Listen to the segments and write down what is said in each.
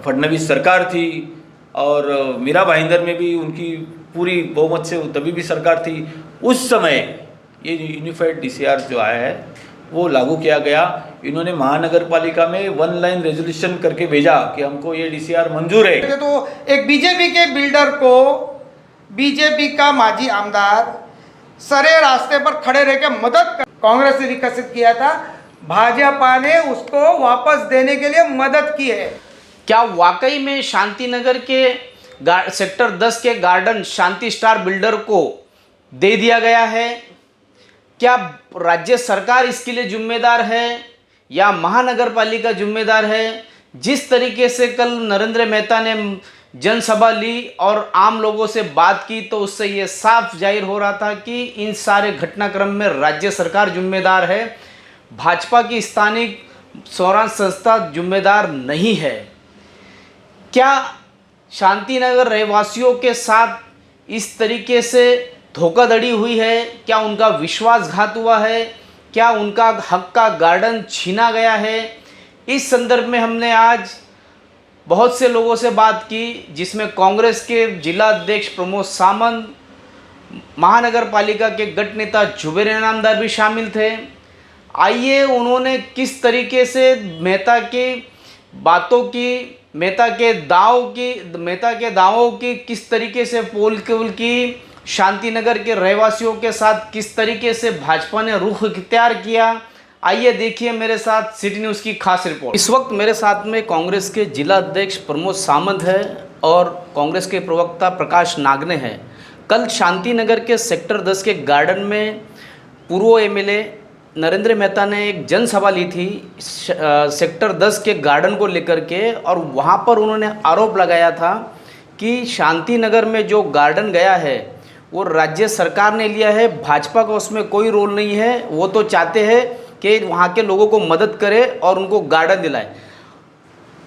फडणवीस सरकार थी और मीरा भाईंदर में भी उनकी पूरी बहुमत से तभी भी सरकार थी, उस समय ये यूनिफाइड डीसीआर जो आया है वो लागू किया गया। इन्होंने महानगर पालिका में 1 लाइन रेजोल्यूशन करके भेजा कि हमको ये डीसीआर मंजूर है। तो एक बीजेपी के बिल्डर को बीजेपी का माजी आमदार सरे रास्ते पर खड़े रह के मदद कर कांग्रेस ने विकसित किया था, भाजपा ने उसको वापस देने के लिए मदद की है। क्या वाकई में शांति नगर के सेक्टर 10 के गार्डन शांति स्टार बिल्डर को दे दिया गया है? क्या राज्य सरकार इसके लिए जिम्मेदार है या महानगर पालिका जिम्मेदार है? जिस तरीके से कल नरेंद्र मेहता ने जनसभा ली और आम लोगों से बात की तो उससे ये साफ जाहिर हो रहा था कि इन सारे घटनाक्रम में राज्य सरकार जिम्मेदार है, भाजपा की स्थानीय स्वराज संस्था जिम्मेदार नहीं है। क्या शांतिनगर रहवासियों के साथ इस तरीके से धोखाधड़ी हुई है? क्या उनका विश्वासघात हुआ है? क्या उनका हक का गार्डन छीना गया है? इस संदर्भ में हमने आज बहुत से लोगों से बात की, जिसमें कांग्रेस के जिला अध्यक्ष प्रमोद सामंत, महानगर पालिका के गट नेता जुबेर इनामदार भी शामिल थे। आइए उन्होंने किस तरीके से मेहता की बातों की, मेहता के दावों की किस तरीके से पोल की, शांतिनगर के रहवासियों के साथ किस तरीके से भाजपा ने रुख इख्तियार किया, आइए देखिए मेरे साथ सिटी न्यूज़ की खास रिपोर्ट। इस वक्त मेरे साथ में कांग्रेस के जिला अध्यक्ष प्रमोद सामंत है और कांग्रेस के प्रवक्ता प्रकाश नागने हैं। कल शांतिनगर के सेक्टर 10 के गार्डन में पूर्व एमएलए नरेंद्र मेहता ने एक जनसभा ली थी सेक्टर 10 के गार्डन को लेकर के, और वहाँ पर उन्होंने आरोप लगाया था कि शांतिनगर में जो गार्डन गया है वो राज्य सरकार ने लिया है, भाजपा का उसमें कोई रोल नहीं है। वो तो चाहते हैं कि वहाँ के लोगों को मदद करे और उनको गार्डन दिलाए,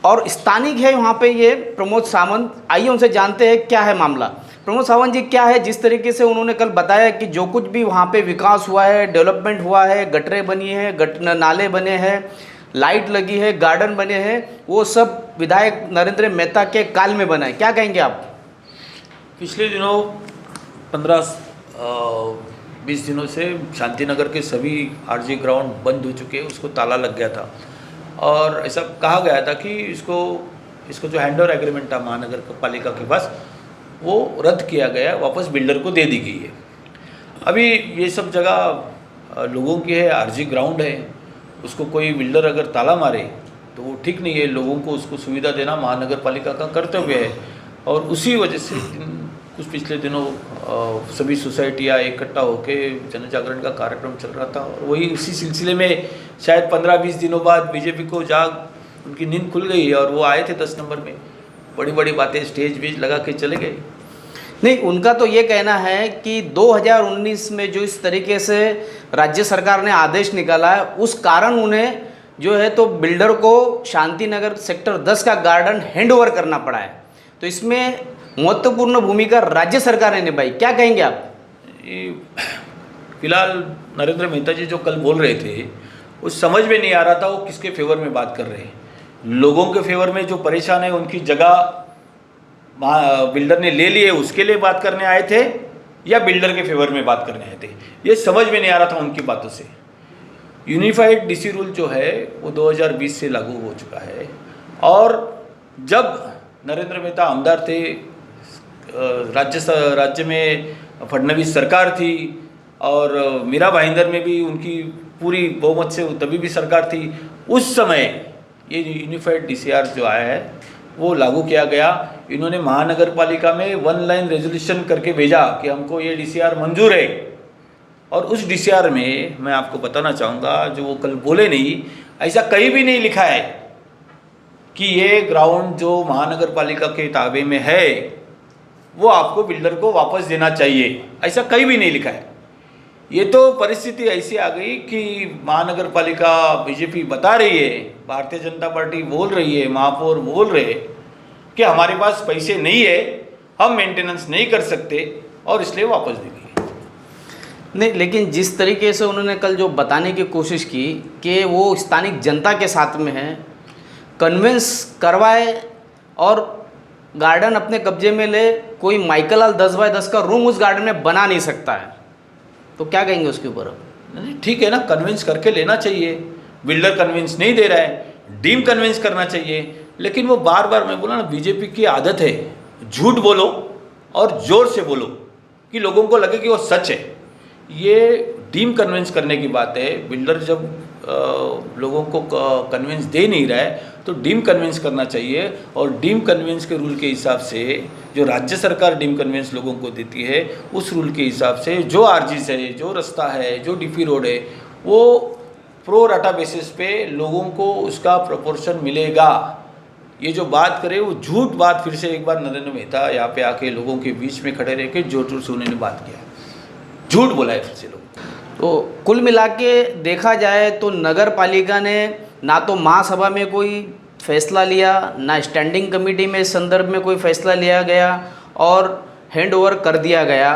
और स्थानिक है वहाँ पे ये प्रमोद सावंत। आइए उनसे जानते हैं क्या है मामला। प्रमोद सावंत जी, क्या है जिस तरीके से उन्होंने कल बताया कि जो कुछ भी वहाँ पे विकास हुआ है, डेवलपमेंट हुआ है, गटरें बनी हैं, नाले बने हैं, लाइट लगी है, गार्डन बने हैं, वो सब विधायक नरेंद्र मेहता के काल में बना है, क्या कहेंगे आप? पिछले दिनों 15-20 दिनों से शांतिनगर के सभी आरजी ग्राउंड बंद हो चुके हैं, उसको ताला लग गया था और ऐसा कहा गया था कि इसको जो हैंडओवर एग्रीमेंट था महानगर पालिका के पास वो रद्द किया गया, वापस बिल्डर को दे दी गई है। अभी ये सब जगह लोगों की है, आरजी ग्राउंड है, उसको कोई बिल्डर अगर ताला मारे तो वो ठीक नहीं है। लोगों को उसको सुविधा देना महानगर पालिका का कर्तव्य है, और उसी वजह से कुछ पिछले दिनों सभी सोसाइटियाँ इकट्ठा होकर जन जागरण का कार्यक्रम चल रहा था, और वही उसी सिलसिले में शायद 15-20 दिनों बाद बीजेपी को उनकी नींद खुल गई और वो आए थे 10 नंबर में, बड़ी बड़ी बातें स्टेज वेज लगा के चले गए। नहीं, उनका तो ये कहना है कि 2019 में जो इस तरीके से राज्य सरकार ने आदेश निकाला है, उस कारण उन्हें जो है तो बिल्डर को शांतिनगर सेक्टर 10 का गार्डन हैंडओवर करना पड़ा है। तो इसमें महत्वपूर्ण भूमिका राज्य सरकार ने निभाई, क्या कहेंगे आप? फिलहाल नरेंद्र मेहता जी जो कल बोल रहे थे उस समझ में नहीं आ रहा था वो किसके फेवर में बात कर रहे हैं। लोगों के फेवर में जो परेशान है उनकी जगह बिल्डर ने ले लिए उसके लिए बात करने आए थे, या बिल्डर के फेवर में बात करने आए थे, ये समझ में नहीं आ रहा था उनकी बातों से। यूनिफाइड डीसी रूल जो है वो 2020 से लागू हो चुका है, और जब नरेंद्र मेहता आमदार थे, राज्य में फडणवीस सरकार थी और मीरा भाईंदर में भी उनकी पूरी बहुमत से तभी भी सरकार थी, उस समय ये यूनिफाइड डीसीआर जो आया है वो लागू किया गया। इन्होंने महानगर पालिका में 1 लाइन रेजोल्यूशन करके भेजा कि हमको ये डीसीआर मंजूर है, और उस डीसीआर में मैं आपको बताना चाहूँगा, जो वो कल बोले नहीं, ऐसा कहीं भी नहीं लिखा है कि ये ग्राउंड जो महानगर पालिका के ताबे में है वो आपको बिल्डर को वापस देना चाहिए, ऐसा कहीं भी नहीं लिखा है। ये तो परिस्थिति ऐसी आ गई कि महानगर पालिका बीजेपी बता रही है, भारतीय जनता पार्टी बोल रही है, महापौर बोल रहे हैं कि हमारे पास पैसे नहीं है, हम मेंटेनेंस नहीं कर सकते और इसलिए वापस देंगे। नहीं, लेकिन जिस तरीके से उन्होंने कल जो बताने की कोशिश की कि वो स्थानिक जनता के साथ में है, कन्विंस करवाए और गार्डन अपने कब्जे में ले, कोई माइकल हॉल 10 बाय 10 का रूम उस गार्डन में बना नहीं सकता है, तो क्या कहेंगे उसके ऊपर अब? नहीं, ठीक है ना, कन्विंस करके लेना चाहिए। बिल्डर कन्विंस नहीं दे रहा है, डीम कन्विंस करना चाहिए। लेकिन वो बार बार, मैं बोला ना, बीजेपी की आदत है, झूठ बोलो और ज़ोर से बोलो कि लोगों को लगे कि वो सच है। ये डीम कन्विंस करने की बात है। बिल्डर जब लोगों को कन्विंस दे नहीं रहा है तो डीम कन्विंस करना चाहिए। और डीम कन्विंस के रूल के हिसाब से, जो राज्य सरकार डीम कन्विंस लोगों को देती है, उस रूल के हिसाब से जो आरजीस है, जो रास्ता है, जो डीपी रोड है, वो प्रो राटा बेसिस पे लोगों को उसका प्रोपोर्शन मिलेगा। ये जो बात करे वो झूठ बात, फिर से एक बार नरेंद्र मेहता यहाँ पे आके लोगों के बीच में खड़े रह के जोर से उन्होंने बात किया, झूठ बोला है फिर से लोग। तो कुल मिला के देखा जाए तो नगर पालिका ने ना तो महासभा में कोई फैसला लिया, ना स्टैंडिंग कमेटी में इस संदर्भ में कोई फैसला लिया गया और हैंड ओवर कर दिया गया।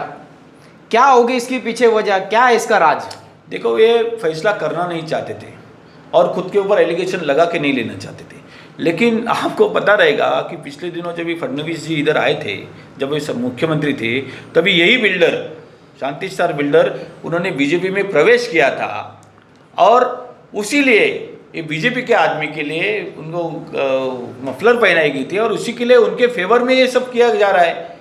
क्या होगी इसके पीछे वजह, क्या है इसका राज? देखो, ये फैसला करना नहीं चाहते थे और खुद के ऊपर एलिगेशन लगा के नहीं लेना चाहते थे। लेकिन आपको पता रहेगा कि पिछले दिनों जब ये फडणवीस जी इधर आए थे, जब वे सब मुख्यमंत्री थे, तभी यही बिल्डर, शांति स्टार बिल्डर, उन्होंने बीजेपी में प्रवेश किया था। और उसी लिए ये बीजेपी के आदमी के लिए उनको मफलर पहनाई गई थी और उसी के लिए उनके फेवर में ये सब किया जा रहा है।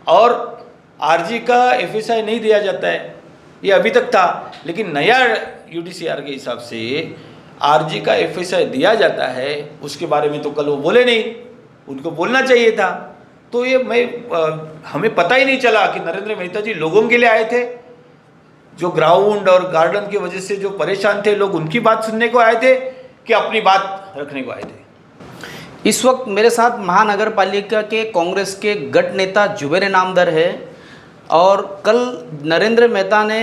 और आरजी का एफएसआई नहीं दिया जाता है, ये अभी तक था, लेकिन नया यूडीसीआर के हिसाब से आरजी का एफएसआई दिया जाता है। उसके बारे में तो कल वो बोले नहीं, उनको बोलना चाहिए था। तो ये हमें पता ही नहीं चला कि नरेंद्र मेहता जी लोगों के लिए आए थे, जो ग्राउंड और गार्डन की वजह से जो परेशान थे लोग, उनकी बात सुनने को आए थे कि अपनी बात रखने को आए थे। इस वक्त मेरे साथ महानगर पालिका के कांग्रेस के गट नेता जुबेर नामदर है। और कल नरेंद्र मेहता ने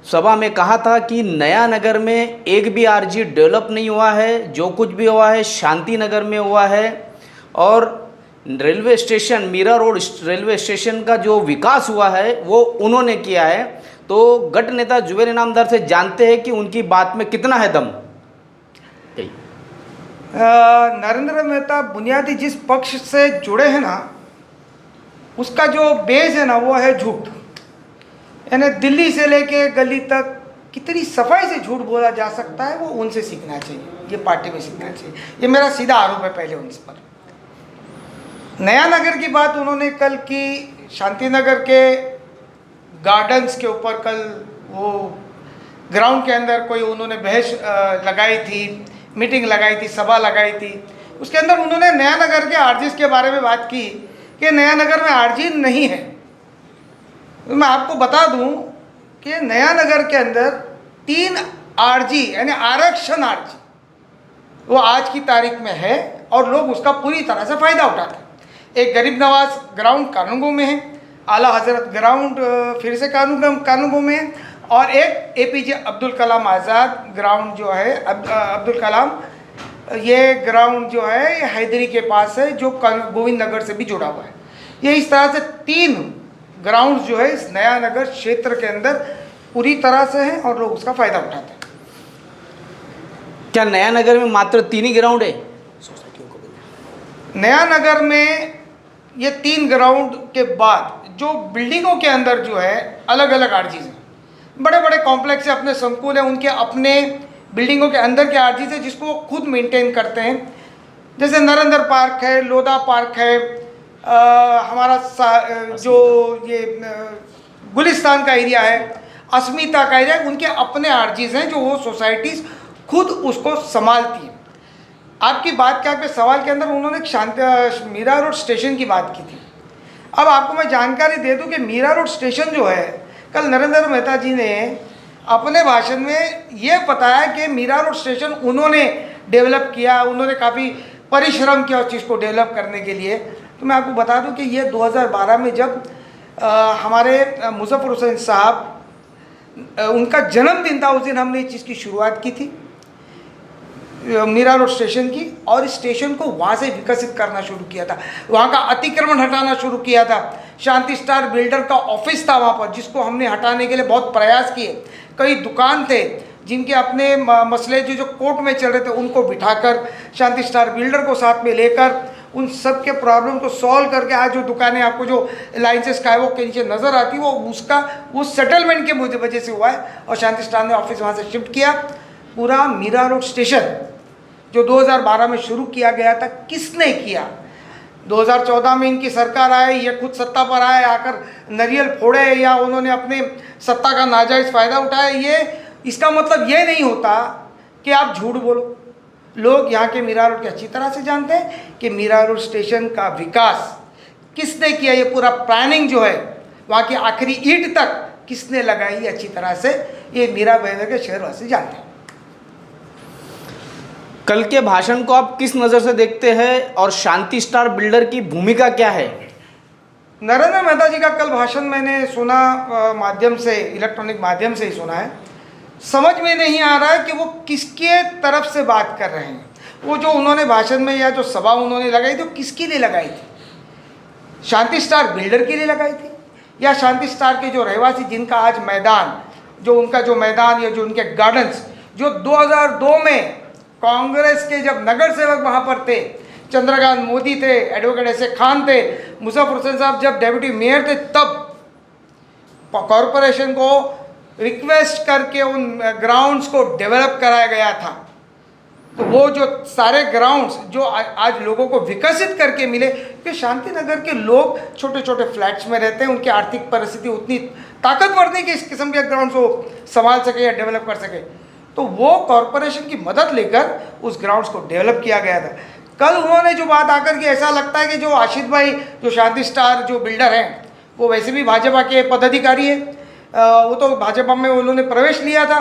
सभा में कहा था कि नया नगर में एक भी आरजी डेवलप नहीं हुआ है, जो कुछ भी हुआ है शांति नगर में हुआ है। और railway station, Mira road railway station का जो विकास हुआ है वो उन्होंने किया है। तो गट नेता जुबेर इनामदार से जानते हैं कि उनकी बात में कितना है दम। नरेंद्र मेहता बुनियादी जिस पक्ष से जुड़े हैं ना, उसका जो बेस है ना, वो है झूठ। यानी दिल्ली से लेके गली तक कितनी सफाई से झूठ बोला जा सकता है, वो उनसे सीखना चाहिए, ये पार्टी में सीखना चाहिए। ये मेरा सीधा आरोप है पहले उन पर। नया नगर की बात उन्होंने कल की, शांति नगर के गार्डन्स के ऊपर कल वो ग्राउंड के अंदर कोई उन्होंने बहस लगाई थी, मीटिंग लगाई थी, सभा लगाई थी। उसके अंदर उन्होंने नया नगर के आरजीस के बारे में बात की कि नया नगर में आरजी नहीं है। तो मैं आपको बता दूं कि नया नगर के अंदर 3 आरजी यानी आरक्षण आरजी वो आज की तारीख में है और लोग उसका पूरी तरह से फ़ायदा उठाते हैं। एक गरीब नवाज ग्राउंड कानूनगो में है, आला हजरत ग्राउंड फिर से कानूनगो में है, और एक एपीजे अब्दुल कलाम आज़ाद ग्राउंड जो है, अब्दुल कलाम, ये ग्राउंड जो है ये हैदरी के पास है, जो गोविंद नगर से भी जुड़ा हुआ है। ये इस तरह से 3 ग्राउंड जो है इस नया नगर क्षेत्र के अंदर पूरी तरह से हैं और लोग उसका फ़ायदा उठाते हैं। क्या नया नगर में मात्र 3 ही ग्राउंड है? नया नगर में ये 3 ग्राउंड के बाद जो बिल्डिंगों के अंदर जो है अलग अलग आरजीज हैं, बड़े बड़े कॉम्प्लेक्स है, अपने संकुल है, उनके अपने बिल्डिंगों के अंदर के आरजीज है जिसको वो खुद मेंटेन करते हैं। जैसे नरेंद्र पार्क है, लोधा पार्क है, हमारा जो ये गुलिस्तान का एरिया है, अस्मिता का एरिया, उनके अपने आरजीज हैं जो वो सोसाइटीज़ खुद उसको संभालती हैं। आपकी बात के आपके सवाल के अंदर उन्होंने मीरा रोड स्टेशन की बात की थी। अब आपको मैं जानकारी दे दूं कि मीरा रोड स्टेशन जो है, कल नरेंद्र मेहता जी ने अपने भाषण में ये बताया कि मीरा रोड स्टेशन उन्होंने डेवलप किया, उन्होंने काफ़ी परिश्रम किया उस चीज़ को डेवलप करने के लिए। तो मैं आपको बता दूं कि ये 2012 में जब हमारे मुजफ्फर हुसैन साहब उनका जन्मदिन था, उस दिन हमने इस चीज़ की शुरुआत की थी मीरा रोड स्टेशन की, और इस स्टेशन को वहाँ से विकसित करना शुरू किया था, वहाँ का अतिक्रमण हटाना शुरू किया था। शांति स्टार बिल्डर का ऑफिस था वहाँ पर, जिसको हमने हटाने के लिए बहुत प्रयास किए। कई दुकान थे जिनके अपने मसले जो कोर्ट में चल रहे थे, उनको बिठाकर शांति स्टार बिल्डर को साथ में लेकर उन सब के प्रॉब्लम को सॉल्व करके आज जो दुकानें आपको जो लाइन्सेस स्काईवॉक के नीचे नज़र आती वो उसका उस सेटलमेंट के वजह से हुआ है। और शांति स्टार ने ऑफिस वहाँ से शिफ्ट किया। पूरा मीरा रोड स्टेशन जो 2012 में शुरू किया गया था, किसने किया? 2014 में इनकी सरकार आए, ये खुद सत्ता पर आए, आकर नारियल फोड़े या उन्होंने अपने सत्ता का नाजायज़ फ़ायदा उठाया, ये इसका मतलब ये नहीं होता कि आप झूठ बोलो। लोग यहाँ के मीरा रोड के अच्छी तरह से जानते हैं कि मीरा रोड स्टेशन का विकास किसने किया। ये पूरा प्लानिंग जो है वहाँ की आखिरी ईंट तक किसने लगाई अच्छी तरह से, ये मीरा भाईंदर के शहरवासी जानते हैं। कल के भाषण को आप किस नज़र से देखते हैं और शांति स्टार बिल्डर की भूमिका क्या है? नरेंद्र मेहता जी का कल भाषण मैंने सुना, माध्यम से, इलेक्ट्रॉनिक माध्यम से ही सुना है। समझ में नहीं आ रहा है कि वो किसके तरफ से बात कर रहे हैं। वो जो उन्होंने भाषण में या जो सभा उन्होंने लगाई थी वो किसके लिए लगाई थी? शांति स्टार बिल्डर के लिए लगाई थी या शांति स्टार के जो रहवासी जिनका आज मैदान, जो उनका जो मैदान या जो उनके गार्डन्स जो 2002 में कांग्रेस के जब नगर सेवक वहाँ पर थे, चंद्रकांत मोदी थे, एडवोकेट ऐसे खान थे, मुजफ्फर हुसैन साहब जब डेप्यूटी मेयर थे, तब कॉरपोरेशन को रिक्वेस्ट करके उन ग्राउंड्स को डेवलप कराया गया था। तो वो जो सारे ग्राउंड्स जो आज लोगों को विकसित करके मिले, कि शांति नगर के लोग छोटे छोटे फ्लैट्स में रहते हैं, उनकी आर्थिक परिस्थिति उतनी ताकतवर नहीं कि इस किस्म के ग्राउंड्स को संभाल सके या डेवलप कर सके, तो वो कॉरपोरेशन की मदद लेकर उस ग्राउंड्स को डेवलप किया गया था। कल उन्होंने जो बात आकर के ऐसा लगता है कि जो आशित भाई जो शांति स्टार जो बिल्डर हैं वो वैसे भी भाजपा के पदाधिकारी है, वो तो भाजपा में उन्होंने प्रवेश लिया था,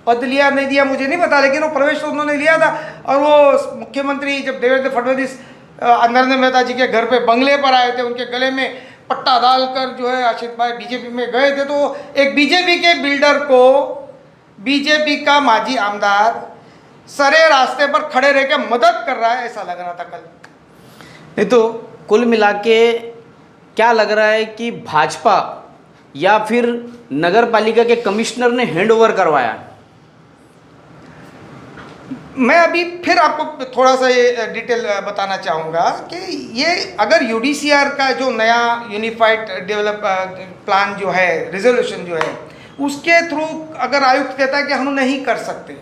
पद लिया नहीं दिया मुझे नहीं पता, लेकिन वो प्रवेश तो उन्होंने लिया था। और वो मुख्यमंत्री जब देवेंद्र फडणवीस नरेंद्र मेहता जी के घर पे बंगले पर आए थे, उनके गले में पट्टा डालकर जो है आशित भाई बीजेपी में गए थे, तो एक बीजेपी के बिल्डर को बीजेपी का माजी आमदार सरे रास्ते पर खड़े रह के मदद कर रहा है, ऐसा लग रहा था कल। नहीं तो कुल मिला के क्या लग रहा है कि भाजपा या फिर नगर पालिका के कमिश्नर ने हैंडओवर करवाया? मैं अभी फिर आपको थोड़ा सा ये डिटेल बताना चाहूँगा कि ये अगर यूडीसीआर का जो नया यूनिफाइड डेवलप प्लान जो है, रिजोल्यूशन जो है, उसके थ्रू अगर आयुक्त कहता है कि हम नहीं कर सकते,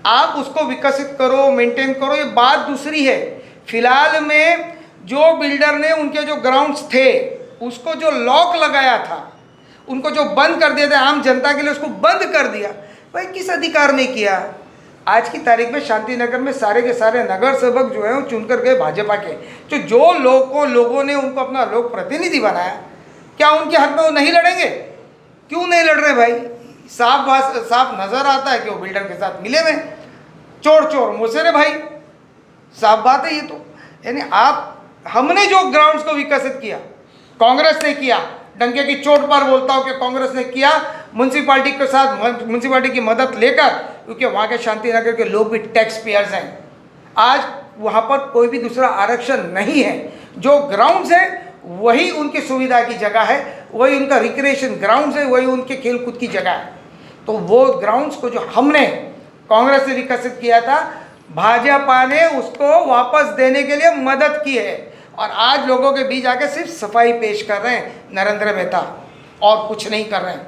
आप उसको विकसित करो, मेंटेन करो, ये बात दूसरी है। फिलहाल में जो बिल्डर ने उनके जो ग्राउंड्स थे उसको जो लॉक लगाया था, उनको जो बंद कर दिया था आम जनता के लिए, उसको बंद कर दिया, भाई किस अधिकार ने किया? आज की तारीख में शांति नगर में सारे के सारे नगर सेवक जो है वो चुनकर गए भाजपा के। जो लोगों ने उनको अपना लोक प्रतिनिधि बनाया, क्या उनके हक में वो नहीं लड़ेंगे? क्यों नहीं लड़ रहे भाई? साफ नजर आता है कि वो बिल्डर के साथ मिले हुए, चोर मोसेरे भाई, साफ बात है ये तो। यानी हमने जो ग्राउंड्स को विकसित किया, कांग्रेस ने किया, डंके की चोट पर बोलता हूँ कि कांग्रेस ने किया, म्यूनसिपालिटी के साथ म्यूनसिपालिटी की मदद लेकर, क्योंकि वहाँ के शांति नगर के लोग भी टैक्स पेयर्स हैं। आज वहाँ पर कोई भी दूसरा आरक्षण नहीं है, जो ग्राउंड्स है वही उनकी सुविधा की जगह है, वही उनका रिक्रिएशन ग्राउंड्स है, वही उनके खेल कूद की जगह है। तो वो ग्राउंड्स को जो हमने कांग्रेस से विकसित किया था, भाजपा ने उसको वापस देने के लिए मदद की है, और आज लोगों के बीच आके सिर्फ सफाई पेश कर रहे हैं नरेंद्र मेहता, और कुछ नहीं कर रहे हैं।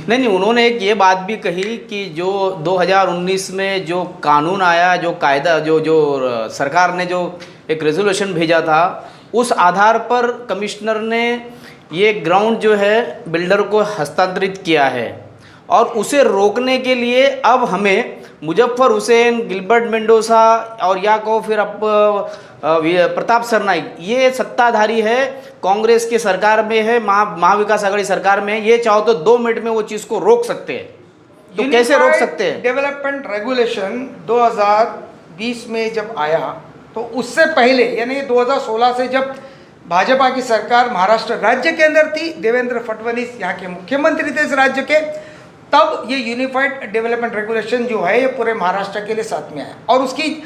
नहीं, उन्होंने एक ये बात भी कही कि जो 2019 में जो कानून आया, जो कायदा जो सरकार ने जो एक रेजोल्यूशन भेजा था, उस आधार पर कमिश्नर ने ये ग्राउंड जो है बिल्डर को हस्तांतरित किया है, और उसे रोकने के लिए अब हमें मुजफ्फर हुसैन, गिलबर्ट मेंडोसा और या को फिर अब प्रताप सरनाइक, ये सत्ताधारी है, कांग्रेस की सरकार में है, महाविकास आघाड़ी सरकार में है, ये चाहो तो 2 मिनट में वो चीज़ को रोक सकते हैं। तो कैसे रोक सकते हैं? डेवलपमेंट रेगुलेशन 2020 में जब आया, तो उससे पहले यानी 2016 से जब भाजपा की सरकार महाराष्ट्र राज्य के अंदर थी, देवेंद्र फडणवीस यहाँ के मुख्यमंत्री थे इस राज्य के, तब ये यूनिफाइड डेवलपमेंट रेगुलेशन जो है ये पूरे महाराष्ट्र के लिए साथ में आया, और उसकी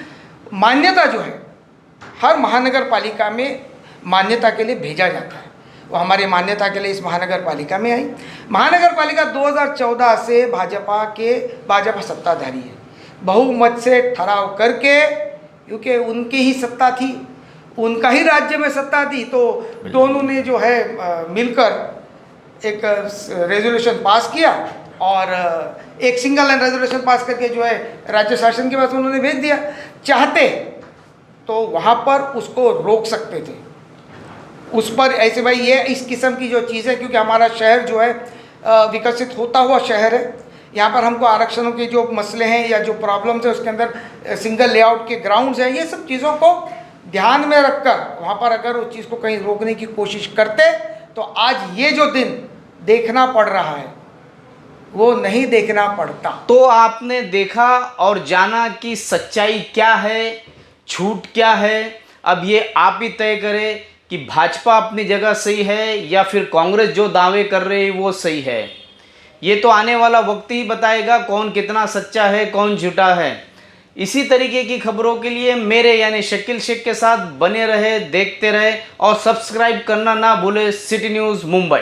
मान्यता जो है हर महानगर पालिका में मान्यता के लिए भेजा जाता है। वो हमारी मान्यता के लिए इस महानगर पालिका में आई। महानगर पालिका 2014 से भाजपा सत्ताधारी है, बहुमत से ठहराव करके क्योंकि उनकी ही सत्ता थी, उनका ही राज्य में सत्ता थी, तो दोनों ने जो है मिलकर एक रेजोल्यूशन पास किया और एक सिंगल लाइन रेजोल्यूशन पास करके जो है राज्य शासन के पास उन्होंने भेज दिया। चाहते तो वहाँ पर उसको रोक सकते थे, उस पर ऐसे भाई ये इस किस्म की जो चीज़ है, क्योंकि हमारा शहर जो है विकसित होता हुआ शहर है, यहाँ पर हमको आरक्षणों के जो मसले हैं या जो प्रॉब्लम्स है उसके अंदर सिंगल लेआउट के ग्राउंड्स हैं, ये सब चीज़ों को ध्यान में रखकर वहाँ पर अगर उस चीज़ को कहीं रोकने की कोशिश करते तो आज ये जो दिन देखना पड़ रहा है वो नहीं देखना पड़ता। तो आपने देखा और जाना कि सच्चाई क्या है, झूठ क्या है। अब ये आप ही तय करें कि भाजपा अपनी जगह सही है या फिर कांग्रेस जो दावे कर रही है वो सही है। ये तो आने वाला वक्त ही बताएगा कौन कितना सच्चा है, कौन झूठा है। इसी तरीके की खबरों के लिए मेरे यानी शकील शेख के साथ बने रहे, देखते रहे और सब्सक्राइब करना ना भूले सिटी न्यूज़ मुंबई।